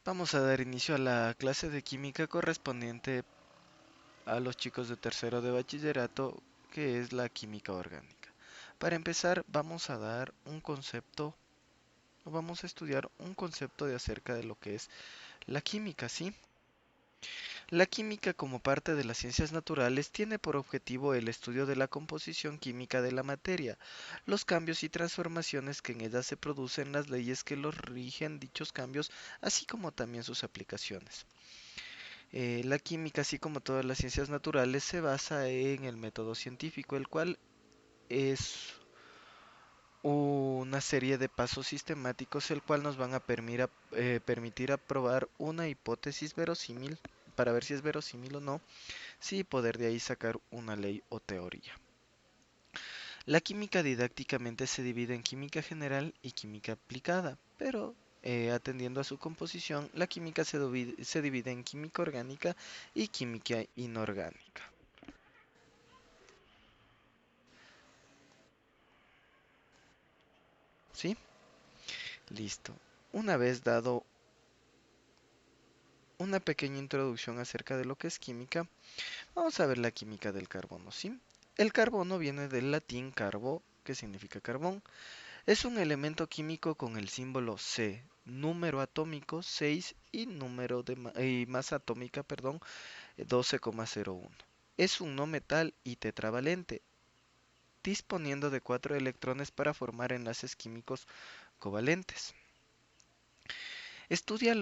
Vamos a dar inicio a la clase de química correspondiente a los chicos de tercero de bachillerato, que es la química orgánica. Para empezar, vamos a dar un concepto, o vamos a estudiar un concepto de acerca de lo que es la química, ¿sí? La química, como parte de las ciencias naturales, tiene por objetivo el estudio de la composición química de la materia, los cambios y transformaciones que en ella se producen, las leyes que los rigen dichos cambios, así como también sus aplicaciones. La química, así como todas las ciencias naturales, se basa en el método científico, el cual es una serie de pasos sistemáticos, el cual nos van a permitir aprobar una hipótesis verosímil para ver si es verosímil o no, sí poder de ahí sacar una ley o teoría. La química didácticamente se divide en química general y química aplicada, pero atendiendo a su composición, la química se divide en química orgánica y química inorgánica. ¿Sí? Listo. Una vez dado una pequeña introducción acerca de lo que es química, vamos a ver la química del carbono, ¿sí? El carbono viene del latín carbo, que significa carbón. Es un elemento químico con el símbolo C, número atómico 6 y y masa atómica, perdón, 12,01. Es un no metal y tetravalente, disponiendo de 4 electrones para formar enlaces químicos covalentes. Estudia,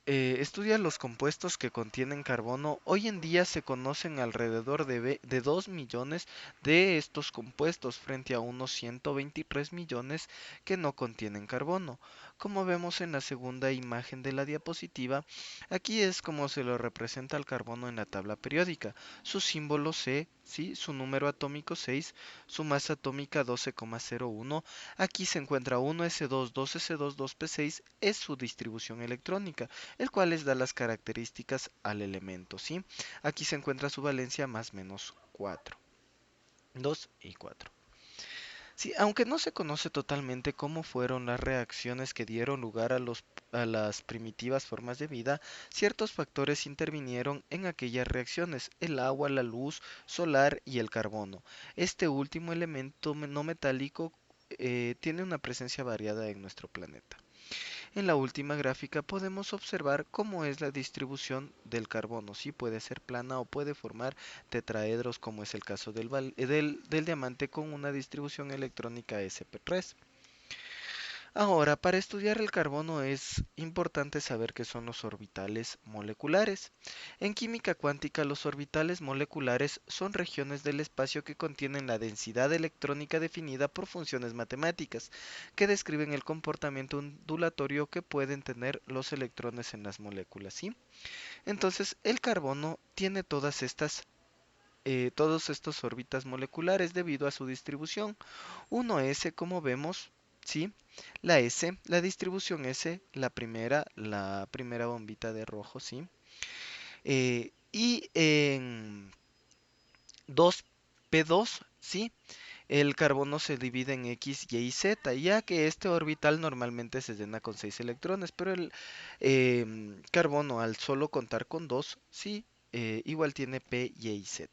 estudia los compuestos que contienen carbono. Hoy en día se conocen alrededor de 2 millones de estos compuestos frente a unos 123 millones que no contienen carbono. Como vemos en la segunda imagen de la diapositiva, aquí es como se lo representa al carbono en la tabla periódica. Su símbolo C, ¿sí? Su número atómico 6, su masa atómica 12,01. Aquí se encuentra 1s2, 2s2, 2p6, es su distribución electrónica, el cual les da las características al elemento, ¿sí? Aquí se encuentra su valencia más menos 4, 2 y 4. Sí, aunque no se conoce totalmente cómo fueron las reacciones que dieron lugar a las primitivas formas de vida, ciertos factores intervinieron en aquellas reacciones: el agua, la luz solar y el carbono. Este último elemento no metálico tiene una presencia variada en nuestro planeta. En la última gráfica podemos observar cómo es la distribución del carbono. Sí, puede ser plana o puede formar tetraedros, como es el caso del diamante con una distribución electrónica sp3. Ahora, para estudiar el carbono es importante saber qué son los orbitales moleculares. En química cuántica, los orbitales moleculares son regiones del espacio que contienen la densidad electrónica definida por funciones matemáticas, que describen el comportamiento ondulatorio que pueden tener los electrones en las moléculas, ¿sí? Entonces, el carbono tiene todos estos órbitas moleculares debido a su distribución. 1s, como vemos, ¿sí? La S, la distribución S, la primera bombita de rojo, ¿sí? Y en 2p2, ¿sí? El carbono se divide en X, Y y Z, ya que este orbital normalmente se llena con 6 electrones, pero el carbono, al solo contar con 2, ¿sí? Igual tiene P, Y y Z.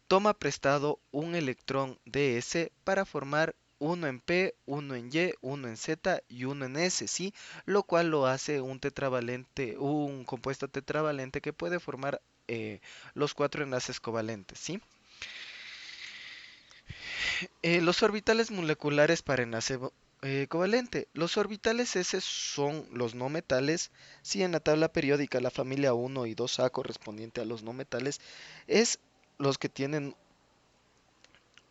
Toma prestado un electrón de S para formar uno en P, uno en Y, uno en Z y uno en S, ¿sí? Lo cual lo hace un tetravalente, un compuesto tetravalente que puede formar los 4 enlaces covalentes, ¿sí? Los orbitales moleculares para enlace covalente. Los orbitales S son los no metales. Si en la tabla periódica la familia 1 y 2A correspondiente a los no metales es los que tienen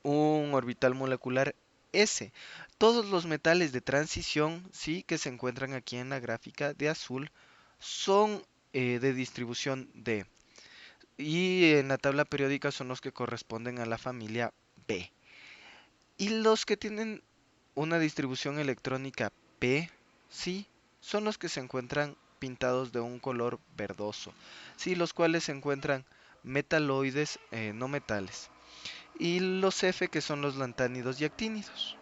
un orbital molecular S. Todos los metales de transición, sí, que se encuentran aquí en la gráfica de azul, son de distribución D. Y en la tabla periódica son los que corresponden a la familia B. Y los que tienen una distribución electrónica P, sí, son los que se encuentran pintados de un color verdoso, sí, los cuales se encuentran metaloides no metales. Y los F, que son los lantánidos y actínidos.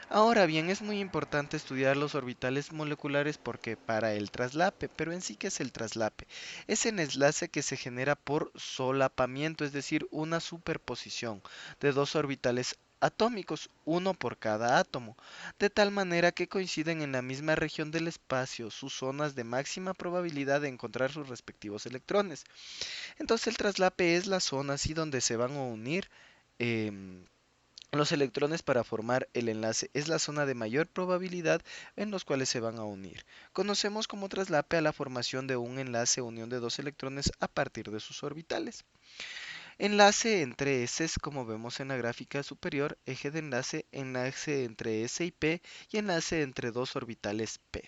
Ahora bien, es muy importante estudiar los orbitales moleculares porque para el traslape, pero en sí, ¿qué es el traslape? Es el enlace que se genera por solapamiento, es decir, una superposición de dos orbitales atómicos, uno por cada átomo, de tal manera que coinciden en la misma región del espacio, sus zonas de máxima probabilidad de encontrar sus respectivos electrones. Entonces el traslape es la zona así donde se van a unir em, los electrones para formar el enlace. Es la zona de mayor probabilidad en los cuales se van a unir. Conocemos como traslape a la formación de un enlace unión de dos electrones a partir de sus orbitales. Enlace entre S, como vemos en la gráfica superior, eje de enlace, enlace entre S y P y enlace entre dos orbitales P.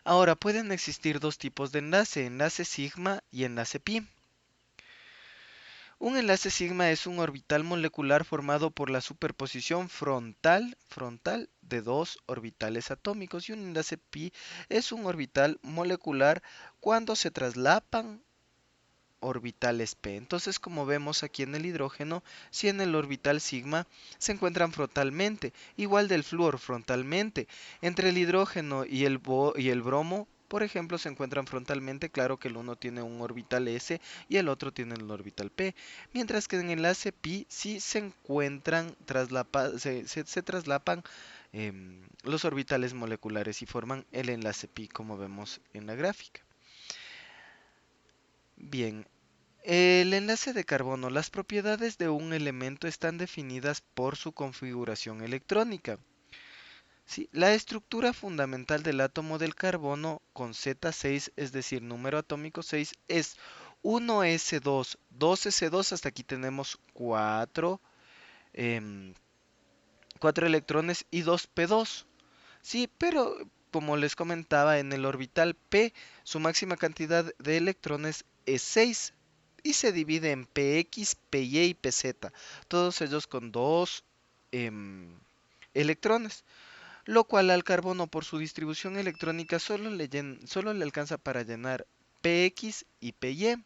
Ahora, pueden existir dos tipos de enlace sigma y enlace pi. Un enlace sigma es un orbital molecular formado por la superposición frontal de dos orbitales atómicos, y un enlace pi es un orbital molecular cuando se traslapan orbitales p. Entonces, como vemos aquí en el hidrógeno, si en el orbital sigma se encuentran frontalmente, igual del flúor frontalmente, entre el hidrógeno y el bromo, por ejemplo, se encuentran frontalmente. Claro que el uno tiene un orbital s y el otro tiene el orbital p, mientras que en el enlace pi sí se encuentran, se traslapan los orbitales moleculares y forman el enlace pi, como vemos en la gráfica. Bien, el enlace de carbono. Las propiedades de un elemento están definidas por su configuración electrónica. ¿Sí? La estructura fundamental del átomo del carbono con Z6, es decir, número atómico 6, es 1s2, 2s2, hasta aquí tenemos 4 electrones y 2p2. Sí, pero como les comentaba, en el orbital p su máxima cantidad de electrones es 6 y se divide en px, py y pz, todos ellos con 2 electrones, lo cual al carbono por su distribución electrónica solo le alcanza para llenar px y py,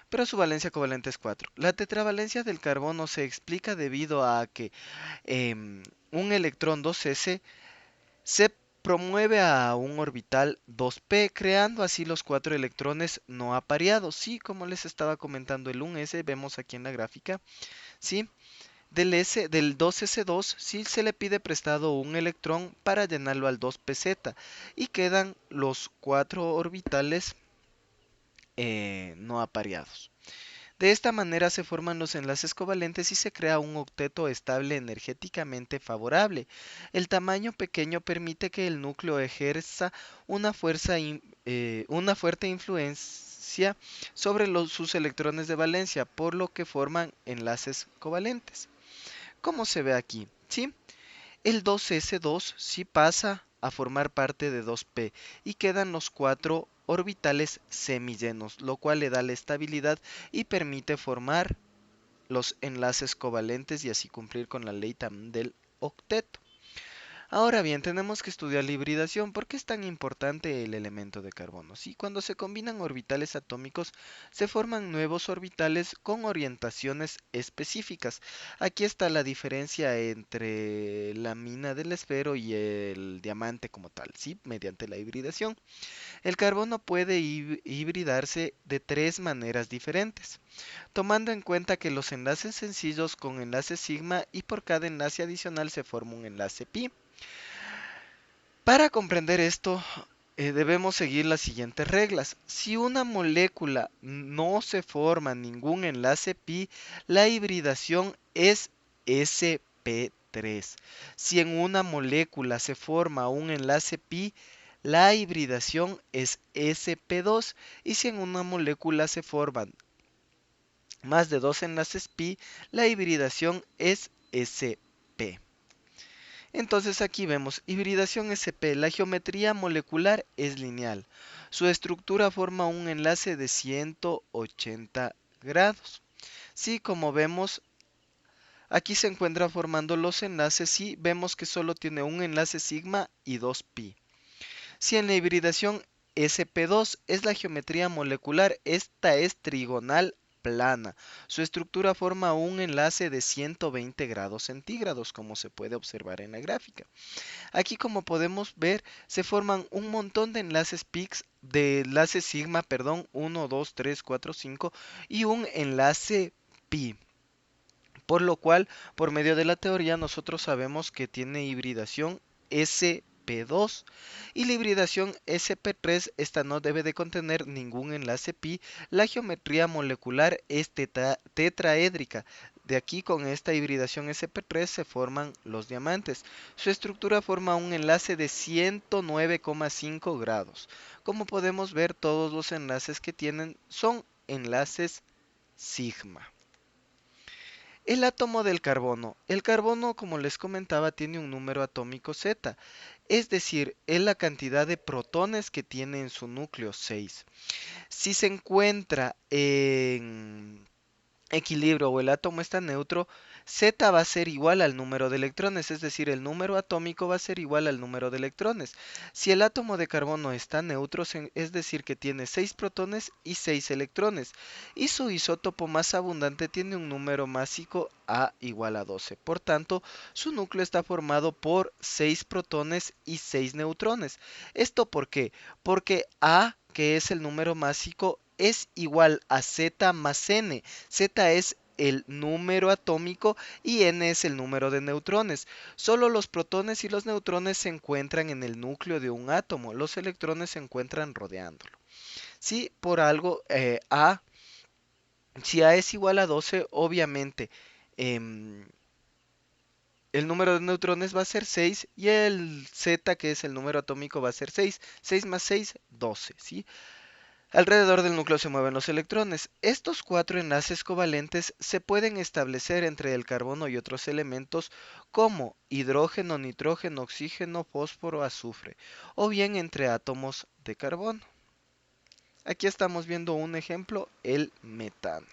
pero su valencia covalente es 4. La tetravalencia del carbono se explica debido a que un electrón 2s se promueve a un orbital 2p, creando así los 4 electrones no apareados. Sí, como les estaba comentando, el 1s, vemos aquí en la gráfica, sí, del 2s2, sí se le pide prestado un electrón para llenarlo al 2pz y quedan los 4 orbitales no apareados. De esta manera se forman los enlaces covalentes y se crea un octeto estable energéticamente favorable. El tamaño pequeño permite que el núcleo ejerza una fuerte influencia sobre sus electrones de valencia, por lo que forman enlaces covalentes. Como se ve aquí, ¿sí? El 2s2 sí pasa a formar parte de 2p y quedan los 4 orbitales semillenos, lo cual le da la estabilidad y permite formar los enlaces covalentes y así cumplir con la ley también del octeto. Ahora bien, tenemos que estudiar la hibridación. ¿Por qué es tan importante el elemento de carbono? Sí, cuando se combinan orbitales atómicos, se forman nuevos orbitales con orientaciones específicas. Aquí está la diferencia entre la mina del esfero y el diamante como tal, ¿sí? Mediante la hibridación. El carbono puede hibridarse de tres maneras diferentes, tomando en cuenta que los enlaces sencillos con enlace sigma y por cada enlace adicional se forma un enlace pi. Para comprender esto, debemos seguir las siguientes reglas. Si una molécula no se forma ningún enlace pi, la hibridación es sp3. Si en una molécula se forma un enlace pi, la hibridación es sp2. Y si en una molécula se forman más de dos enlaces pi, la hibridación es sp. Entonces aquí vemos hibridación sp. La geometría molecular es lineal. Su estructura forma un enlace de 180 grados. Sí, como vemos, aquí se encuentran formando los enlaces y vemos que solo tiene un enlace sigma y 2 pi. Si en la hibridación sp2 es la geometría molecular, esta es trigonal plana. Su estructura forma un enlace de 120 grados centígrados, como se puede observar en la gráfica. Aquí, como podemos ver, se forman un montón de enlaces sigma, perdón, 1, 2, 3, 4, 5 y un enlace pi. Por lo cual, por medio de la teoría, nosotros sabemos que tiene hibridación sp2 y la hibridación sp3, esta no debe de contener ningún enlace pi. La geometría molecular es tetraédrica. De aquí, con esta hibridación sp3 se forman los diamantes. Su estructura forma un enlace de 109,5 grados. Como podemos ver, todos los enlaces que tienen son enlaces sigma. El átomo del carbono. El carbono, como les comentaba, tiene un número atómico Z, es decir, es la cantidad de protones que tiene en su núcleo, 6. Si se encuentra en equilibrio o el átomo está neutro, Z va a ser igual al número de electrones, es decir, el número atómico va a ser igual al número de electrones. Si el átomo de carbono está neutro, es decir, que tiene 6 protones y 6 electrones, y su isótopo más abundante tiene un número másico A igual a 12. Por tanto, su núcleo está formado por 6 protones y 6 neutrones. ¿Esto por qué? Porque A, que es el número másico, es igual a Z más N. Z es el número atómico y N es el número de neutrones. Solo los protones y los neutrones se encuentran en el núcleo de un átomo. Los electrones se encuentran rodeándolo. Si por algo si A es igual a 12, obviamente el número de neutrones va a ser 6 y el Z, que es el número atómico, va a ser 6. 6 más 6, 12, ¿sí? Alrededor del núcleo se mueven los electrones. Estos 4 enlaces covalentes se pueden establecer entre el carbono y otros elementos como hidrógeno, nitrógeno, oxígeno, fósforo, azufre, o bien entre átomos de carbono. Aquí estamos viendo un ejemplo, el metano.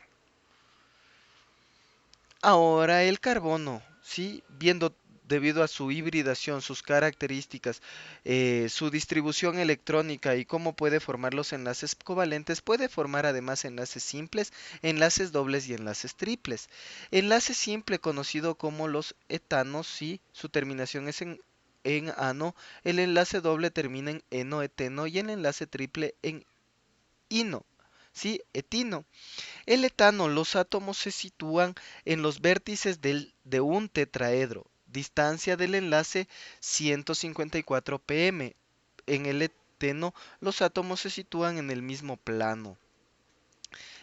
Ahora el carbono, ¿sí? Viendo debido a su hibridación, sus características, su distribución electrónica y cómo puede formar los enlaces covalentes, puede formar además enlaces simples, enlaces dobles y enlaces triples. Enlace simple conocido como los etanos, ¿sí? Su terminación es en ano, el enlace doble termina en eno-eteno y el enlace triple en ino, ¿sí? Etino. El etano, los átomos se sitúan en los vértices de un tetraedro, distancia del enlace 154 pm. En el eteno, los átomos se sitúan en el mismo plano.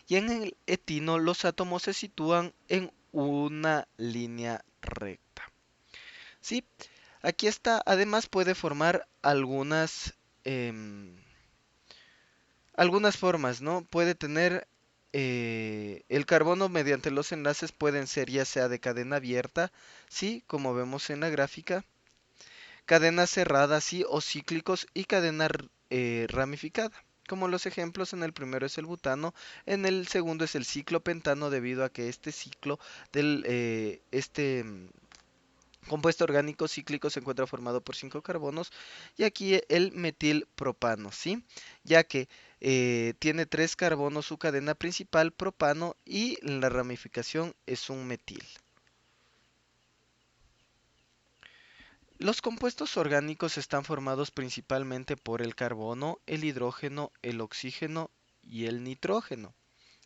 Y en el etino, los átomos se sitúan en una línea recta. ¿Sí? Aquí está, además puede formar algunas formas, ¿no? Puede tener el carbono mediante los enlaces pueden ser ya sea de cadena abierta, ¿sí? Como vemos en la gráfica, cadena cerrada, ¿sí? O cíclicos y cadena ramificada. Como los ejemplos, en el primero es el butano, en el segundo es el ciclopentano debido a que este ciclo del compuesto orgánico cíclico se encuentra formado por 5 carbonos y aquí el metilpropano, ¿sí? Ya que tiene 3 carbonos su cadena principal, propano, y la ramificación es un metil. Los compuestos orgánicos están formados principalmente por el carbono, el hidrógeno, el oxígeno y el nitrógeno.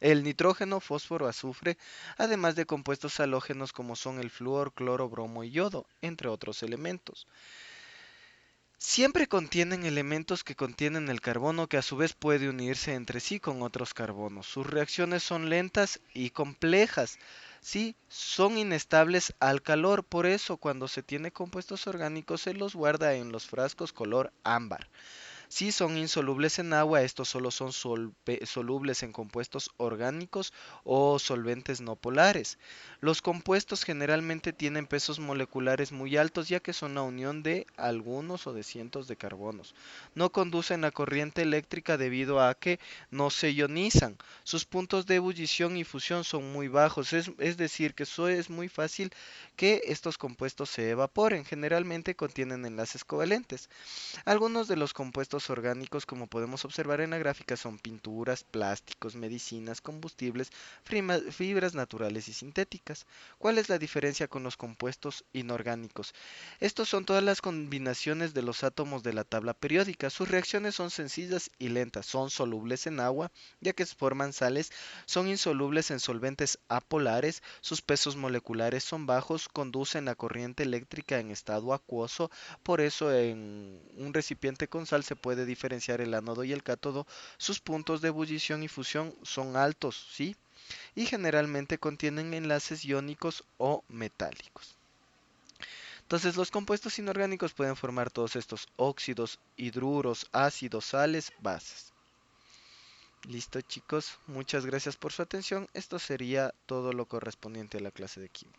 El nitrógeno, fósforo, azufre, además de compuestos halógenos como son el flúor, cloro, bromo y yodo, entre otros elementos. Siempre contienen elementos que contienen el carbono que a su vez puede unirse entre sí con otros carbonos. Sus reacciones son lentas y complejas. Sí, son inestables al calor, por eso cuando se tiene compuestos orgánicos se los guarda en los frascos color ámbar. Si son insolubles en agua, estos solo son solubles en compuestos orgánicos o solventes no polares. Los compuestos generalmente tienen pesos moleculares muy altos ya que son la unión de algunos o de cientos de carbonos. No conducen a corriente eléctrica debido a que no se ionizan. Sus puntos de ebullición y fusión son muy bajos, es decir, que es muy fácil que estos compuestos se evaporen. Generalmente contienen enlaces covalentes. Algunos de los compuestos compuestos orgánicos, como podemos observar en la gráfica, son pinturas, plásticos, medicinas, combustibles, fibras naturales y sintéticas. ¿Cuál es la diferencia con los compuestos inorgánicos? Estos son todas las combinaciones de los átomos de la tabla periódica. Sus reacciones son sencillas y lentas. Son solubles en agua, ya que forman sales. Son insolubles en solventes apolares. Sus pesos moleculares son bajos. Conducen la corriente eléctrica en estado acuoso. Por eso en un recipiente con sal se puede diferenciar el ánodo y el cátodo. Sus puntos de ebullición y fusión son altos, ¿sí? Y generalmente contienen enlaces iónicos o metálicos. Entonces, los compuestos inorgánicos pueden formar todos estos óxidos, hidruros, ácidos, sales, bases. Listo, chicos. Muchas gracias por su atención. Esto sería todo lo correspondiente a la clase de química.